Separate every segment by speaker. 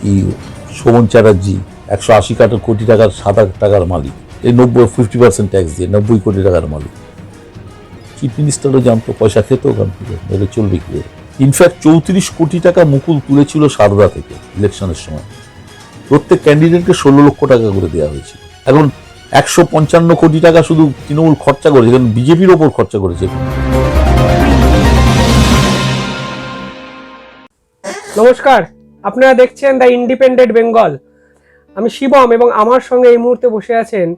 Speaker 1: কি শোভন চ্যাটার্জি 180 কোটি টাকার 7 টাকার মালিক, এই 50% ট্যাক্স দিয়ে 90 কোটি টাকার মালিক। চিফ মিনিস্টারও জানতো, পয়সা খেত ওখান থেকে, নইলে চলবে কি করে। ইনফ্যাক্ট 34 কোটি টাকা মুকুল তুলেছিল সারদা থেকে ইলেকশনের সময়। প্রত্যেক ক্যান্ডিডেটকে 16 লক্ষ টাকা করে দেওয়া হয়েছে। এখন 155 কোটি টাকা শুধু তৃণমূল খরচা করেছে, কারণ বিজেপির ওপর খরচা করেছে।
Speaker 2: নমস্কার, আপনারা দেখছেন দ্য ইন্ডিপেন্ডেন্ট বেঙ্গল। আমি শিবম এবং আমার সঙ্গে এই মুহূর্তে বসে আছেন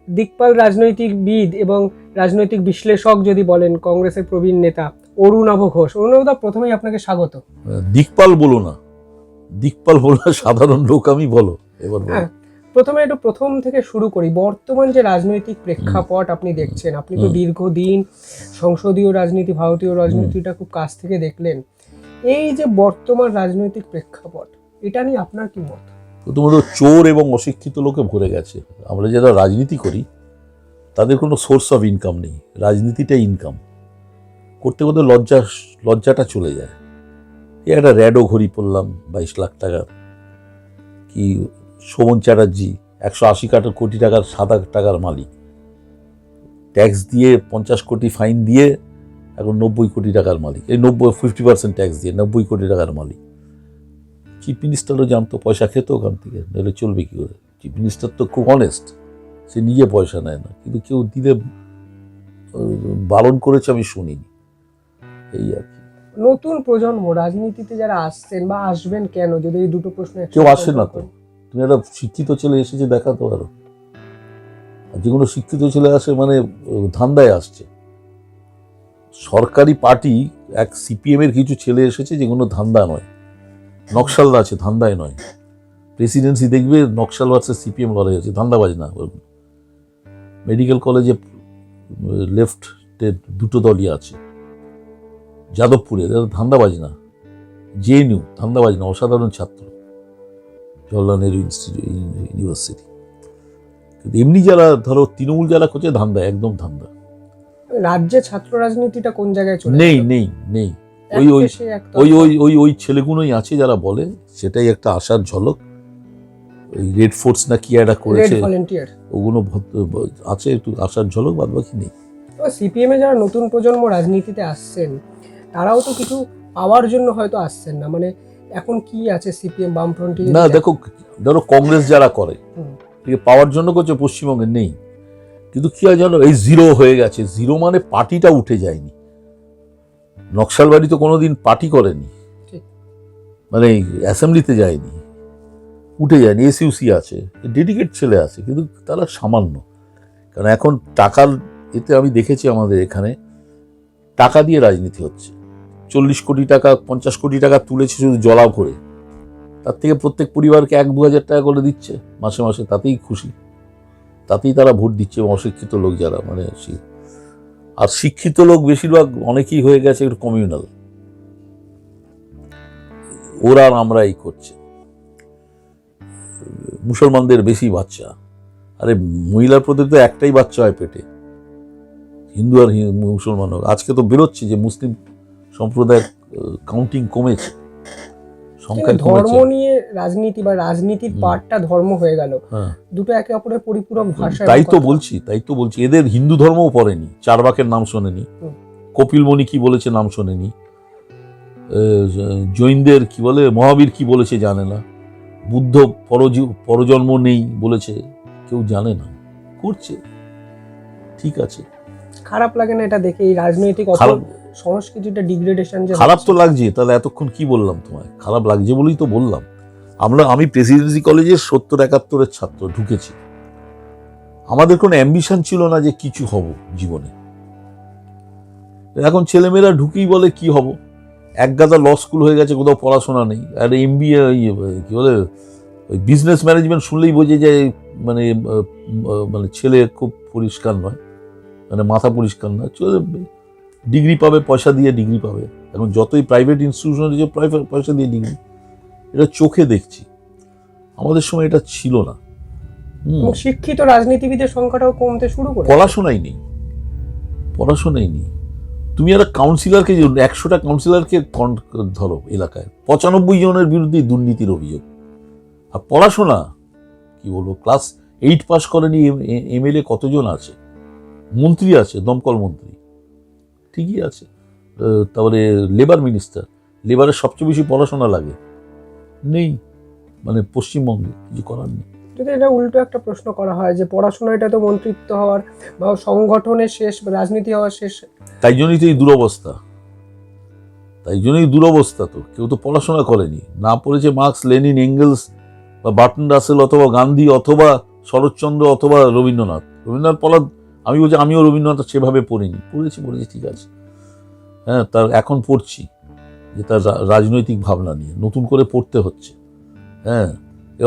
Speaker 2: দিকপাল রাজনৈতিকবিদ এবং রাজনৈতিক বিশ্লেষক যদি বলেন, কংগ্রেসের প্রবীণ নেতা অরুণাভ ঘোষ। অরুণাভদা, প্রথমেই আপনাকে স্বাগত।
Speaker 1: দিকপাল বলো না, দিকপাল বলো না, সাধারণ লোক আমি, বলো এবার।
Speaker 2: হ্যাঁ, প্রথমে একটু প্রথম থেকে শুরু করি। বর্তমান যে রাজনৈতিক প্রেক্ষাপট আপনি দেখছেন, আপনি তো দীর্ঘদিন সংসদীয় রাজনীতি, ভারতীয় রাজনীতিটা খুব কাছ থেকে দেখলেন। এই যে বর্তমান রাজনৈতিক প্রেক্ষাপট, এটা নিয়ে আপনার কি মত?
Speaker 1: প্রথমত চোর এবং অশিক্ষিত লোকে ভরে গেছে। আমরা যারা রাজনীতি করি তাদের কোনো সোর্স অফ ইনকাম নেই, রাজনীতিটাই ইনকাম। করতে করতে লজ্জাটা চলে যায়। এই একটা র্যাডো ঘড়ি পড়লাম 22 লাখ টাকার। কি শোভন চ্যাটার্জি 180 কোটি টাকার 7 টাকার মালিক, ট্যাক্স দিয়ে 50 কোটি ফাইন দিয়ে এখন 90 কোটি টাকার মালিক। এই 50% ট্যাক্স দিয়ে 90 কোটি টাকার মালিক। চিফ মিনিস্টারও জানতো, পয়সা খেত ওখান থেকে, নইলে চলবে কি করে। চিফ মিনিস্টার তো খুব অনেস্ট, সে নিজে পয়সা নেয় না, কিন্তু কেউ দিলে বারণ করেছে আমি শুনিনি। এই আর কি।
Speaker 2: নতুন প্রজন্ম রাজনীতিতে যারা আসছেন বা আসবেন কেন, যদি এই দুটো প্রশ্ন।
Speaker 1: কেউ আসে না তো। তুমি একটা শিক্ষিত ছেলে এসেছে দেখাতে পারো। যে কোনো শিক্ষিত ছেলে আসে মানে ধান্দায় আসছে। সরকারি পার্টি এক সিপিএম এর কিছু ছেলে এসেছে, যেগুলো ধান্দা নয়, নকশাল আছে, ধান্দায় নয়। প্রেসিডেন্সি দেখবে নকশাল ভার্সেস সিপিএম লড়াই আছে, ধান্দাবাজ না। মেডিকেল কলেজে লেফট দুটো দলই আছে, যাদবপুরে, ধান্দাবাজ না। জেএনইউ ধান্দাবাজ না, অসাধারণ ছাত্র, জওহরলাল নেহরু ইউনিভার্সিটি। কিন্তু এমনি যারা ধরো তৃণমূল যারা করছে, ধান্দা, একদম ধান্দা।
Speaker 2: রাজ্যে ছাত্র রাজনীতিটা কোন জায়গায় চলে
Speaker 1: নেই নেই নেই। ওই ছেলেগুলোই আছে যারা বলে, সেটাই একটা আশার ঝলক। ওই রেড ফোর্স না কি একটা করেছে, ওগুলো আছে একটু আশার ঝলক, বাদ বাকি নেই।
Speaker 2: সিপিএম এ যারা নতুন প্রজন্ম রাজনীতিতে আসছেন, তারাও তো কিছু পাওয়ার জন্য হয়তো আসছেন না। মানে এখন কি আছে সিপিএম বামফ্রন্টে?
Speaker 1: না, ধরো কংগ্রেস যারা করে পাওয়ার জন্য করছে, পশ্চিমবঙ্গে নেই। কিন্তু কি হয় জানো, এই জিরো হয়ে গেছে। জিরো মানে পার্টিটা উঠে যায়নি। নকশালবাড়ি তো কোনোদিন পার্টি করেনি, মানে অ্যাসেম্বলিতে যায়নি, উঠে যায়নি। এসইউসি আছে, ডেডিকেট ছেলে আছে, কিন্তু তারা সামান্য। কারণ এখন টাকার এতে আমি দেখেছি আমাদের এখানে টাকা দিয়ে রাজনীতি হচ্ছে। 40 কোটি টাকা 50 কোটি টাকা তুলেছে শুধু জলা ভরে, তার থেকে প্রত্যেক পরিবারকে 1-2 হাজার টাকা করে দিচ্ছে মাসে মাসে, তাতেই খুশি, তাতেই তারা ভোট দিচ্ছে। অশিক্ষিত লোক যারা, মানে আর শিক্ষিত লোক বেশিরভাগ অনেকেই হয়ে গেছে একটু কমিউনাল, ওরা আর আমরা এই করছে। মুসলমানদের বেশি বাচ্চা, আরে মহিলার প্রতি তো একটাই বাচ্চা হয় পেটে, হিন্দু আর মুসলমান। আজকে তো বেরোচ্ছে যে মুসলিম সম্প্রদায়ের কাউন্টিং কমেছে, সংখ্যা
Speaker 2: ধর্ম নিয়ে রাজনীতি বা রাজনীতির পার্টটা ধর্ম হয়ে গেল, দুটো একে অপরের পরিপূরক ভাষা।
Speaker 1: তাই তো বলছি এদের হিন্দু ধর্মও পড়েনি, চারবাকের নাম শোনেনি, কপিলমণি কি বলেছে নাম শোনেনি, জৈনদের কি বলে, মহাবীর কি বলেছে জানে না, বুদ্ধ পরজন্ম নেই বলেছে, কেউ জানে না, করছে। ঠিক আছে,
Speaker 2: খারাপ লাগে না এটা দেখে? এই রাজনৈতিক সংস্কৃতিটা ডিগ্রেডেশন যে
Speaker 1: খারাপ তো লাগছে। তাহলে এতক্ষণ কি বললাম তোমায়? খারাপ লাগছে বলেই তো বললাম। আমি প্রেসিডেন্সি কলেজের 70-71 ছাত্র ঢুকেছি। আমাদের কোনো অ্যাম্বিশন ছিল না যে কিছু হব জীবনে। এখন ছেলেমেয়েরা ঢুকেই বলে কি হব। এক গাদা ল স্কুল হয়ে গেছে, কোথাও পড়াশোনা নেই। আর MBA কি বলে, ওই বিজনেস ম্যানেজমেন্ট শুনলেই বোঝে যায় মানে মানে ছেলে খুব পরিষ্কার নয়, মানে মাথা পরিষ্কার নয়। ডিগ্রি পাবে, পয়সা দিয়ে ডিগ্রি পাবে। এখন যতই প্রাইভেট ইনস্টিটিউশন হয়েছে, প্রাইভেট পয়সা দিয়ে ডিগ্রি, এটা চোখে দেখছি। আমাদের সময় এটা ছিল না।
Speaker 2: শিক্ষিত রাজনীতিবিদের সংখ্যাটাও কমতে শুরু করে,
Speaker 1: পড়াশোনাই নেই। তুমি একটা কাউন্সিলরকে, 100টা কাউন্সিলরকে ধরো এলাকায়, 95 জনের বিরুদ্ধে দুর্নীতির অভিযোগ। আর পড়াশোনা কি বলবো, ক্লাস 8 পাস করেনি এমএলএ কতজন আছে, মন্ত্রী আছে, দমকল মন্ত্রী ঠিকই আছে, তারপরে লেবার মিনিস্টার, লেবারের সবচেয়ে বেশি পড়াশোনা লাগে নেই, মানে পশ্চিমবঙ্গে কিছু করার নেই।
Speaker 2: যদি এটা উল্টো একটা প্রশ্ন করা হয় যে পড়াশোনা এটা তো মন্ত্রিত্ব হওয়ার বা সংগঠনের শেষ, রাজনীতি হওয়ার শেষ,
Speaker 1: তাই জন্যই তো এই দুরবস্থা, তো কেউ তো পড়াশোনা করেনি, না পড়েছে মার্কস, লেনিন, এঙ্গেলস বা বার্টন রাসেল অথবা গান্ধী অথবা শরৎচন্দ্র অথবা রবীন্দ্রনাথ পড়ার, আমি বলছি আমিও রবীন্দ্রনাথ সেভাবে পড়িনি, পড়েছি ঠিক আছে, হ্যাঁ, তার এখন পড়ছি যে তার রাজনৈতিক ভাবনা নিয়ে নতুন করে পড়তে হচ্ছে, হ্যাঁ।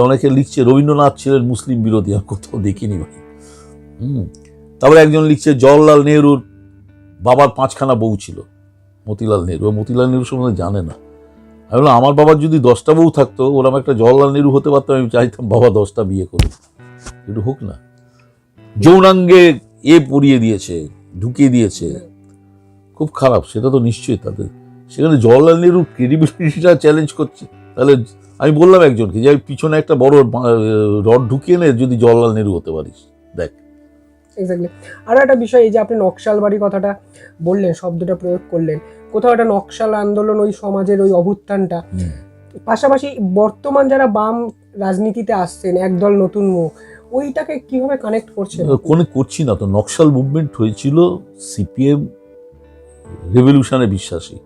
Speaker 1: অনেকে লিখছে রবীন্দ্রনাথ ছিলেন মুসলিম বিরোধী, আমি কোথাও দেখিনি ভাই। তারপরে একজন লিখছে জওহরলাল নেহরুর বাবার 5খানা বউ ছিল, মতিলাল নেহরু সম্বন্ধে জানে না। আমি বললাম আমার বাবার যদি 10টা বউ থাকতো, ওরকম একটা জওহরলাল নেহরু হতে পারতাম, আমি চাইতাম বাবা 10টা বিয়ে করুক, একটু হোক না। যৌনাঙ্গে পরিয়ে দিয়েছে, ঢুকিয়ে দিয়েছে, খুব খারাপ, সেটা তো নিশ্চয়ই তাদের। সেখানে জওহরলাল নেহরুর ক্রেডিবিলিটিটা চ্যালেঞ্জ করছে। তাহলে আমি বললাম একজনকে যে পিছনে একটা বড় রড ঢুকিয়ে নে, যদি জওহরলাল নেহরু হতে পারিস, দেখ।
Speaker 2: এক্স্যাক্টলি। আরও একটা বিষয়, এই যে আপনি নকশালবাড়ি কথাটা বললেন, শব্দটা প্রয়োগ করলেন, কোথাও একটা নকশাল আন্দোলন, ওই সমাজের ওই অভ্যুত্থানটা, পাশাপাশি বর্তমান যারা বাম রাজনীতিতে আসছেন, একদল নতুন মুখ, ওইটাকে কিভাবে কানেক্ট করছেন?
Speaker 1: কোনো করছি না তো। নকশাল মুভমেন্ট হয়েছিল সিপিএম রেভলিউশনে বিশ্বাসী,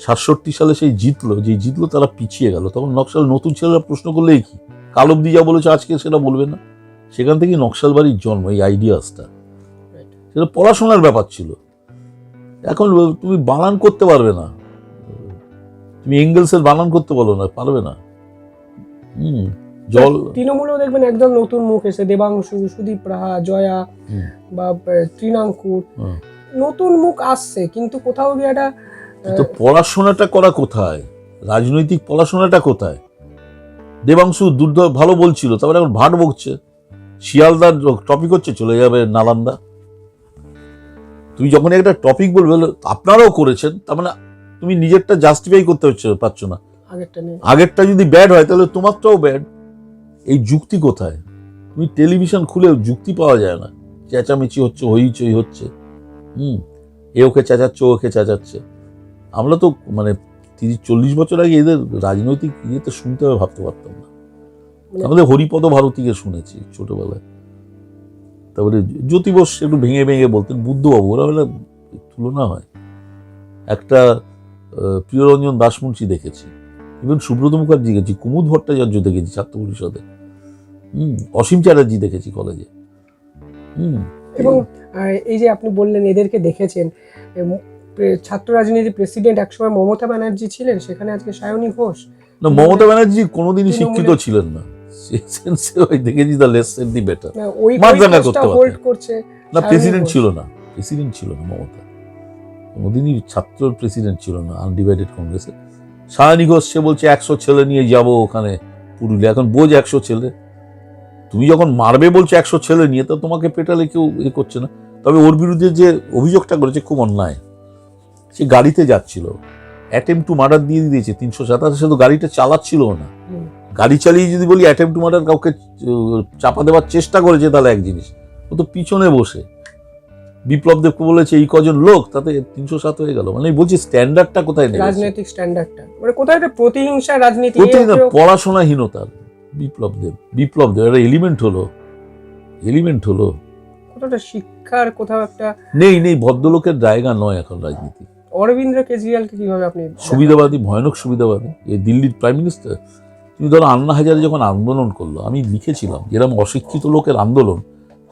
Speaker 1: 67 সালে সেই জিতলো তারা পিছিয়ে গেল, তখন নকশাল নতুন ছেলেরা প্রশ্ন করলেই কি কাল অব্দি যা বলেছে আজকে সেটা বলবে না, সেখান থেকে নকশালবাড়ির জন্ম, এই আইডিয়াসটা। সেটা পড়াশোনার ব্যাপার ছিল। এখন তুমি বানান করতে পারবে না, তুমি এঙ্গেলসের বানান করতে বলো না, পারবে না।
Speaker 2: তৃণমূলেও দেখবেন একদল নতুন মুখ এসে, দেবাংশু, সুদীপ রাহা, জয়া বা তৃণাঙ্কুর, নতুন মুখ আসছে, কিন্তু কোথাও গিয়ে একটা
Speaker 1: তো পড়াশোনাটা করা কোথায়, রাজনৈতিক পড়াশোনাটা কোথায়? দেবাংশু ভালো বলছিল, তারপরে এখন ভাট বকছে, শিয়ালদার টপিক হচ্ছে চলে যাবে নালন্দা। তুমি যখন একটা টপিক বলবে আপনারাও করেছেন, তার মানে তুমি নিজেরটা জাস্টিফাই করতে পারছো না, আগেরটা যদি ব্যাড হয় তাহলে তোমারটাও ব্যাড। এই যুক্তি কোথায়? তুমি টেলিভিশন খুলে যুক্তি পাওয়া যায় না, চেঁচামেচি হচ্ছে, হইচই হচ্ছে, এ ওকে চেঁচাচ্ছে, ওকে চেঁচাচ্ছে। আমরা তো মানে 30-40 বছর আগে এদের রাজনৈতিক ইয়েতে শুনতে হবে ভাবতে পারতাম না। আমাদের হরিপদ ভারতীকে শুনেছি ছোটবেলায়, তারপরে জ্যোতি বোস একটু ভেঙে ভেঙে বলতেন, বুদ্ধবাবু, ওরা হলে তুলনা হয়। একটা প্রিয়রঞ্জন দাসমুন্সী দেখেছি, ইভেন সুব্রত মুখার্জি দেখেছি, কুমুদ ভট্টাচার্য দেখেছি ছাত্র পরিষদে, অসীম চ্যাটার্জি দেখেছি কলেজে।
Speaker 2: এবং এই যে আপনি বললেন এদেরকে দেখেছেন, ছাত্র রাজনীতির প্রেসিডেন্ট একসময় মমতা ব্যানার্জি ছিলেন, সেখানে আজকে সায়নী ঘোষ।
Speaker 1: না, মমতা ব্যানার্জি কোনোদিনই শিক্ষিত ছিলেন না, দেখেছি the less shed the better. Marjana করতে পারতেন না, প্রেসিডেন্ট ছিল না মমতা, কোনোদিনই ছাত্র প্রেসিডেন্ট ছিল না আনডিভাইডেড কংগ্রেসে। সায়নী ঘোষ সে বলছে 100 ছেলে নিয়ে যাব ওখানে পুরুলিয়া, এখন বোঝ 100 ছেলে, তুমি যখন মারবে বলছো 100 ছেলে নিয়ে, তো তোমাকে পেটালে কেউ করছে না। তবে ওর বিরুদ্ধে যে অভিযোগটা করেছে খুব অন্যায়। সে গাড়িতে যাচ্ছিল, অ্যাটেম্প টু মার্ডার দিয়ে দিয়েছে 327, সে তো গাড়িটা চালাচ্ছিল না। গাড়ি চালিয়ে যদি বলি অ্যাটেম্প টু মার্ডার, কাউকে চাপা দেওয়ার চেষ্টা করেছে, তাহলে এক জিনিস, ও তো পিছনে বসে। বিপ্লব দেবকে বলেছে এই কজন লোক, তাতে 307 হয়ে গেল। মানে বলছি স্ট্যান্ডার্ডটা কোথায়,
Speaker 2: রাজনৈতিক স্ট্যান্ডার্ডটা মানে কোথায় একটা প্রতিহিংসা রাজনীতি,
Speaker 1: পড়াশোনাহীনতার। বিপ্লব দেব একটা এলিমেন্ট হলো, কোথাও
Speaker 2: শিক্ষার কোথাও একটা
Speaker 1: নেই ভদ্রলোকের জায়গা নয় এখন রাজনীতি।
Speaker 2: অরবিন্দ কেজরিওয়ালকে কিভাবে আপনি,
Speaker 1: সুবিধাবাদী, ভয়ানক সুবিধাবাদী, এই দিল্লির প্রাইম মিনিস্টার। তুমি ধরো আন্না হাজারে যখন আন্দোলন করলো, আমি লিখেছিলাম যেরকম অশিক্ষিত লোকের আন্দোলন,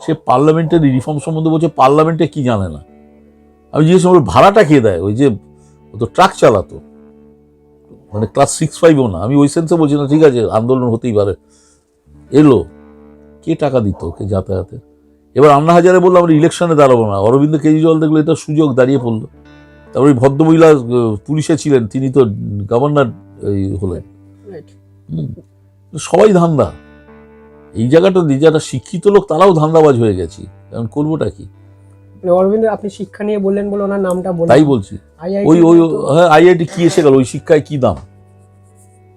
Speaker 1: সে পার্লামেন্টের রিফর্ম সম্বন্ধে বলছে পার্লামেন্টে কি জানে না। আমি জিজ্ঞেস করলাম ভাড়াটা কে দেয়, ওই যে ও তো ট্রাক চালাতো, মানে ক্লাস 6-5ও না। আমি ওই সেন্সে বলছি না, ঠিক আছে আন্দোলন হতেই পারে, এলো কে টাকা দিত ওকে যাতায়াতে। এবার আন্না হাজারে বললো আমরা ইলেকশনে দাঁড়াবো না, অরবিন্দ কেজরিওয়াল দেখলো এটা সুযোগ, দাঁড়িয়ে পড়লো। তারপরে ভদ্রমহিলা পুলিশে ছিলেন, তিনি তো গভর্নর হলেন। সবাই ধান্দা, এই জায়গাটা যারা শিক্ষিত লোক তারাও ধান্দাবাজ হয়ে গেছি, এখন করবোটা কি?
Speaker 2: অরবিন্দ আপনি শিক্ষা নিয়ে বললেন বলে ওনার নামটা বললেন,
Speaker 1: তাই বলছি। ওই হ্যাঁ, আইআইটি কি এসে গেল, ওই শিক্ষায় কি দাম?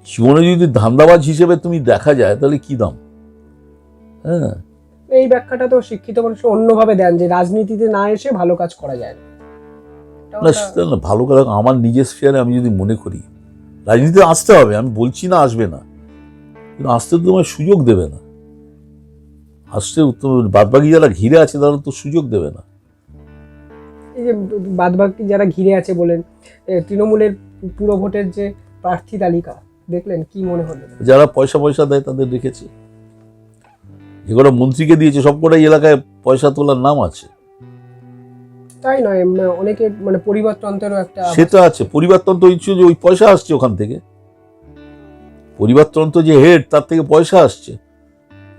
Speaker 1: জীবনে যদি ধান্দাবাজ হিসেবে তুমি দেখা যায় তাহলে কি দাম? হ্যাঁ,
Speaker 2: এই ব্যাখ্যাটা তো শিক্ষিত মানুষ অন্যভাবে দেন যে রাজনীতিতে না এসে ভালো কাজ করা যায় না। এটাও
Speaker 1: না
Speaker 2: একটা-
Speaker 1: সেটা না, ভালো করে আমার নিজের স্ফিয়ারে আমি যদি মনে করি রাজনীতিতে আসতে হবে, আমি বলছি না আসবে না, কিন্তু আসতে তো তোমার সুযোগ দেবে না। আসতে বাদবাকি যারা ঘিরে আছে তারা তো সুযোগ দেবে না।
Speaker 2: এই যে বাদবাকি যারা ঘিরে আছে বলেন, তৃণমূলের পুরো ভোটের যে প্রার্থী তালিকা দেখলেন, কি মনে হলো?
Speaker 1: যারা পয়সা পয়সা দেয় তাদের রেখেছে, যেগুলো মন্ত্রীকে দিয়েছে সবকটাই এলাকায় পয়সা তোলার নাম আছে।
Speaker 2: তাই নয়, অনেকে মানে পরিবারতন্ত্রেরও একটা
Speaker 1: সেটা আছে, পরিবারতন্ত্র ইচ্ছু যে ওই পয়সা আসছে ওখান থেকে, পরিবারতন্ত্র যে হেড তার থেকে পয়সা আসছে।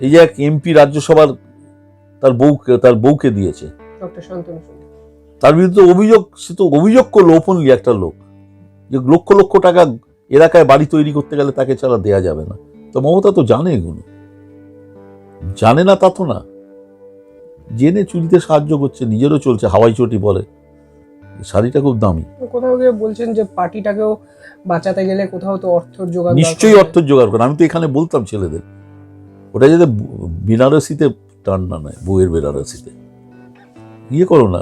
Speaker 1: এই যে এক এমপি রাজ্যসভার তার বউকে দিয়েছে,
Speaker 2: ডক্টর শান্তনু সেন।
Speaker 1: তার বিরুদ্ধে অভিযোগ, সে তো অভিযোগ করলো ওপেনলি একটা লোক যে লক্ষ লক্ষ টাকা এলাকায় বাড়ি তৈরি করতে গেলে তাকে ছাড়া দেয়া যাবে না। তো মমতা তো জানে এগুলো, জানে না তা তো না, জেনে চুরিতে সাহায্য করছে, নিজেরও চলছে। হাওয়াই চটি বলে, শাড়িটা খুব দামি।
Speaker 2: কোথাও গিয়ে বলছেন যে পার্টিটাকেও বাঁচাতে গেলে কোথাও তো অর্থের জোগাড়
Speaker 1: নিশ্চয়ই অর্থ জোগাড় করে। আমি তো এখানে বলতাম ছেলেদের, ওটা যাতে বেনারসিতে টান না নেয়, বউয়ের বেনারসিতে ইয়ে করো না,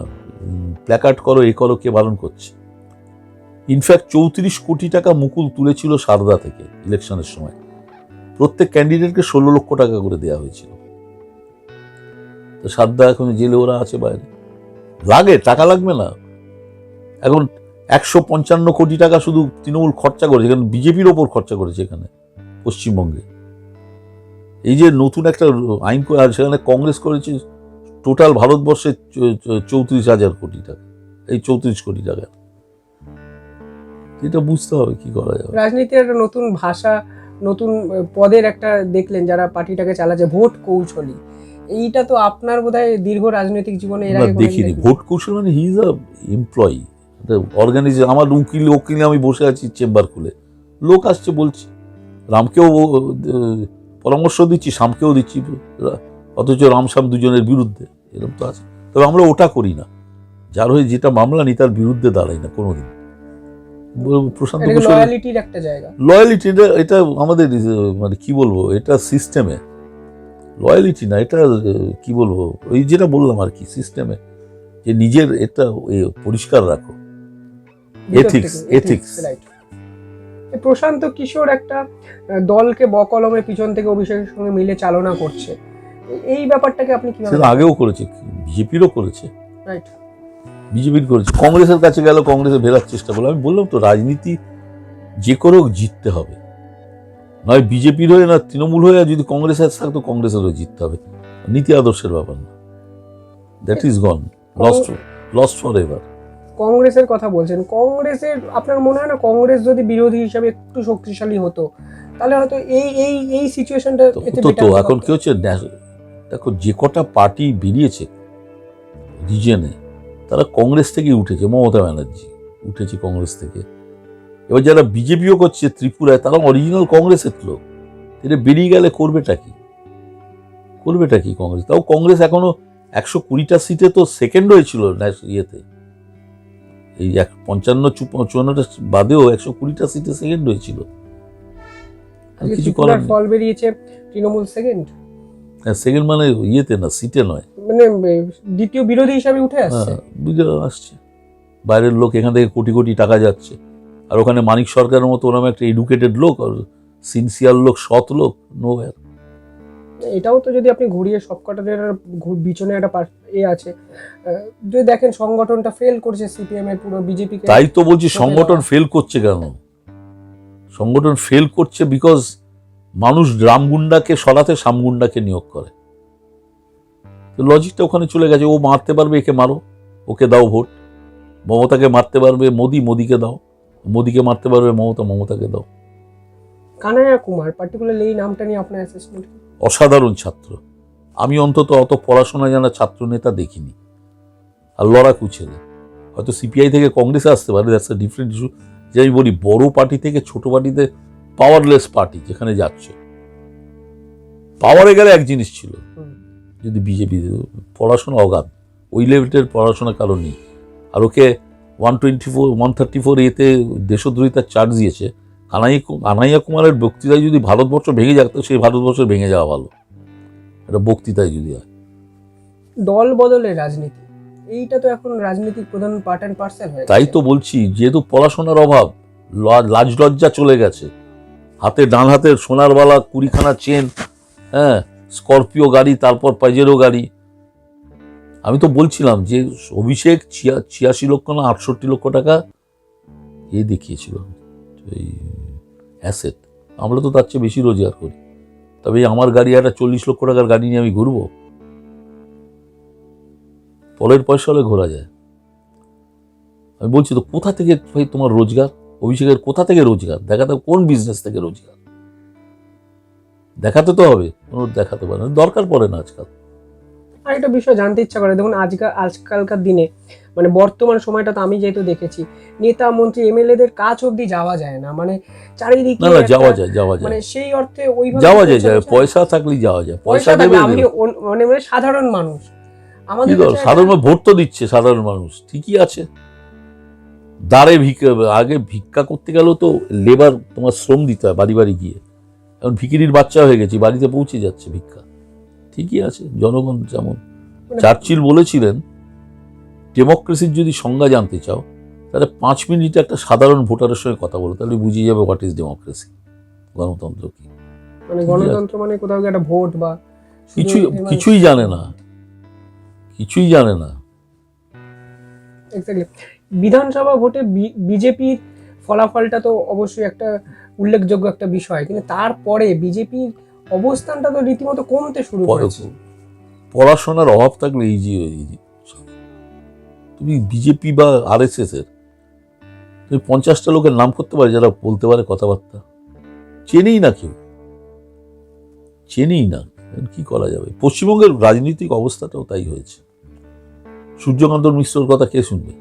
Speaker 1: প্ল্যাকার্ড করো, এ করো, কে বারণ করছে? ইনফ্যাক্ট 34 কোটি টাকা মুকুল তুলেছিল সারদা থেকে ইলেকশনের সময়, প্রত্যেক ক্যান্ডিডেটকে 16 লক্ষ টাকা করে দেওয়া হয়েছিল। তো সারদা এখন জেলে, ওরা আছে বাইরে। লাগে, টাকা লাগবে না? এখন 155 কোটি টাকা শুধু তৃণমূল খরচা করেছে, এখানে বিজেপির ওপর খরচা করেছে এখানে পশ্চিমবঙ্গে। এই যে নতুন একটা আইন করে, আর সেখানে কংগ্রেস করেছে টোটাল ভারতবর্ষে 34,000 কোটি টাকা, এই 34 কোটি টাকা। এটা বুঝতে হবে কি করা যাবে।
Speaker 2: রাজনীতির একটা নতুন ভাষা, নতুন পদের একটা দেখলেন যারা পার্টিটাকে চালাচ্ছে, ভোট কৌশলী। এইটা তো আপনার বোধহয় দীর্ঘ রাজনৈতিক জীবনে এর
Speaker 1: না,
Speaker 2: আগে কোনোদিন
Speaker 1: দেখিনি
Speaker 2: দেখেননি।
Speaker 1: ভোট কৌশল মানে he is a employee, organisation. আমার উকিল আমি বসে আছি চেম্বার খুলে, লোক আসছে বলছি, রামকেও পরামর্শ দিচ্ছি, শ্যামকেও দিচ্ছি, অথচ রাম শ্যাম দুজনের বিরুদ্ধে, এরকম তো আছে। তবে আমরা ওটা করি না, যার হয়ে যেটা মামলা নি তার বিরুদ্ধে দাঁড়াই না কোনোদিন। প্রশান্ত
Speaker 2: এটা
Speaker 1: কিশোর
Speaker 2: লয়ালিটির একটা জায়গা।
Speaker 1: লয়ালিটি, এটা আমাদের মানে কি বলবো, এটা সিস্টেমে লয়ালিটি না, এটা কি বলবো, ওই যেটা বললাম আর কি, সিস্টেমে যে নিজের এটা পরিষ্কার রাখো, এথিক্স।
Speaker 2: রাইট। প্রশান্ত কিশোর একটা দলকে বকলমে পিছন থেকে অভিষেকের সঙ্গে মিলে চালনা করছে, এই ব্যাপারটাকে আপনি কিভাবে
Speaker 1: সেটা আগেও করেছে, বিজেপিরও করেছে,
Speaker 2: রাইট?
Speaker 1: বিজেপির করেছে, কংগ্রেসের কাছে গেল, কংগ্রেসে ফেরার চেষ্টা করলো। আমি বললাম তো, রাজনীতি যে করে হোক জিততে হবে, নয় বিজেপির হয়ে না তৃণমূল হয়ে, আর যদি কংগ্রেসের থাকতো কংগ্রেসের হয়ে জিততে হবে। নীতি আদর্শের ব্যাপার না, that is gone, lost for ever.
Speaker 2: কংগ্রেসের কথা বলছেন, কংগ্রেসের আপনার মনে হয় না কংগ্রেস যদি বিরোধী হিসাবে একটু শক্তিশালী হতো তাহলে হয়তো এই সিচুয়েশনটা এতে
Speaker 1: তো
Speaker 2: better হতো?
Speaker 1: এখন কি হচ্ছে, দেখো যে কটা পার্টি বেরিয়েছে রিজনে, তারা কংগ্রেস থেকেই উঠেছে। মমতা ব্যানার্জি উঠেছে কংগ্রেস থেকে। এবার যারা বিজেপিও করছে ত্রিপুরায়, তারা অরিজিনাল কংগ্রেসের লোক। এটা বেরিয়ে গেলে করবেটা কি কংগ্রেস? তাও কংগ্রেস এখনো 120টা সিটে তো সেকেন্ড হয়েছিল ইয়েতে, এই 55-54টা বাদেও 120টা সিটে সেকেন্ড হয়েছিল।
Speaker 2: আজকে
Speaker 1: কিছু
Speaker 2: ত্রিপুরার
Speaker 1: করার
Speaker 2: ফল বেরিয়েছে, তৃণমূল সেকেন্ড,
Speaker 1: সেকেন্ড মানে ইয়েতে না, সিটে নয়,
Speaker 2: মানে দ্বিতীয় বিরোধী হিসাবে উঠে আসছে।
Speaker 1: বুঝে আসছে। বাইরের লোক, এখান থেকে কোটি কোটি টাকা যাচ্ছে, আর ওখানে মানিক সরকারের মতো ওরকম একটা এডুকেটেড লোক আর সিনসিয়ার লোক, সৎ লোক, নোয়ার।
Speaker 2: এটাও তো যদি আপনি ঘুরিয়ে সবকটাদের পিছনে একটা আছে, যদি দেখেন সংগঠনটা ফেল করছে, সিপিএম এর পুরো বিজেপিকে।
Speaker 1: তাই তো বলছি, সংগঠন ফেল করছে কেন? সংগঠন ফেল করছে বিকজ মানুষ রামগুন্ডাকে সরাতে শ্যামগুন্ডাকে নিয়োগ করে। তো লজিকটা ওখানে চলে গেছে, ও মারতে পারবে একে মারো, ওকে দাও ভোট। মমতাকে মারতে পারবে মোদিকে দাও, মোদিকে মারতে পারবে মমতাকে দাও।
Speaker 2: কানাইয়া কুমার পার্টিকুলারলি এই নামটা নিয়ে আপনার অ্যাসেসমেন্ট?
Speaker 1: অসাধারণ ছাত্র, আমি অন্তত অত পড়াশোনা জানা ছাত্র নেতা দেখিনি, আর লড়াকু ছেলে। হয়তো সিপিআই থেকে কংগ্রেসে আসতে পারে, দ্যাটস আ ডিফারেন্ট ইস্যু। যে আমি বলি, বড় পার্টি থেকে ছোট পার্টিতে, পাওয়ারলেস পার্টি যেখানে যাচ্ছে, পাওয়ারে গেলে এক জিনিস ছিল, যদি বিজেপি পড়াশোনা অগাধ, ওই লেভেলের পড়াশোনা কারো নেই। আর ওকে 134 এতে দেশদ্রোহিতার চার্জ দিয়েছে, কানাইয়া কুমারের বক্তৃতায় যদি ভারতবর্ষ ভেঙে যাক তো সেই ভারতবর্ষ ভেঙে যাওয়া ভালো, এটা বক্তৃতায় যদি হয়।
Speaker 2: দল বদলের রাজনীতি, এইটা তো এখন রাজনীতির প্রধান পার্ট অ্যান্ড পার্সেল হয়ে
Speaker 1: তাই
Speaker 2: গেছে।
Speaker 1: তো বলছি, যেহেতু পড়াশোনার অভাব, লাজ লজ্জা চলে গেছে, হাতে ডান হাতের সোনার বালা 20খানা চেন, হ্যাঁ, স্করপিও গাড়ি, তারপর পাজেরো গাড়ি। আমি তো বলছিলাম যে অভিষেক 86 লক্ষ না 68 লক্ষ টাকা দেখিয়েছিল এই অ্যাসেট। আমরা তো তার চেয়ে বেশি রোজগার করি, তবে আমার গাড়ি একটা 40 লক্ষ টাকার গাড়ি নিয়ে আমি ঘুরবো? পরের পয়সা হলে ঘোরা যায়। আমি বলছি তো, কোথা থেকে ভাই তোমার রোজগার? অভিষেকের কোথা থেকে রোজগার? দেখাতে কোন বিজনেস থেকে রোজগার দেখাতে তো হবে। কোনো দেখাতে পারে না, দরকার পড়ে না আজকাল।
Speaker 2: আর একটা বিষয় জানতে ইচ্ছা করে, দেখুন আজকালকার দিনে মানে বর্তমান সময়টা তো আমি যেহেতু দেখেছি, নেতা মন্ত্রী এমএলএদের কাজ অবধি যাওয়া যায় না, মানে চারিদিকে
Speaker 1: না যাওয়া যায়,
Speaker 2: মানে সেই অর্থে ওইভাবে
Speaker 1: যাওয়া যায়, পয়সা থাকলেই যাওয়া যায়। পয়সা দেবে,
Speaker 2: আমি মানে সাধারণ মানুষ, আমাদের
Speaker 1: সাধারণ ভোট তো দিচ্ছে সাধারণ মানুষ, ঠিকই আছে। দাঁড়ে আগে ভিক্ষা করতে গেলেও তো লেবার, তোমার শ্রম দিতে হয় বাড়ি বাড়ি গিয়ে। এখন ভিখিরির বাচ্চা হয়ে গেছি, বাড়িতে পৌঁছে যাচ্ছে ভিক্ষা, ঠিকই আছে। জনগণ যেমন চার্চিল বলেছিলেন, ডেমোক্রেসির যদি সংজ্ঞা জানতে চাও তাহলে 5 মিনিটে একটা সাধারণ ভোটারের সঙ্গে কথা বলো, তাহলে বুঝিয়ে যাবে হোয়াট ইজ ডেমোক্রেসি, গণতন্ত্র কি।
Speaker 2: মানে গণতন্ত্র মানে কোথাও একটা ভোট বা
Speaker 1: কিছুই জানে না, কিছুই জানে না।
Speaker 2: এক্স্যাক্টলি। বিধানসভা ভোটে বিজেপির ফলাফলটা তো অবশ্যই একটা উল্লেখযোগ্য একটা বিষয়, কিন্তু তারপরে বিজেপির অবস্থানটা তো রীতিমতো কমতে শুরু করেছে।
Speaker 1: পড়াশোনার অভাব থাকলে এই যে তুমি বিজেপি বা আরএসএস এর তুমি 50টা লোকের নাম করতে পারে যারা বলতে পারে কথাবার্তা? চেনেই না কেউ, চেনেই না। কি করা যাবে? পশ্চিমবঙ্গের রাজনৈতিক অবস্থাটাও তাই হয়েছে। সূর্যকান্ত মিশ্রর কথা কে শুনবে?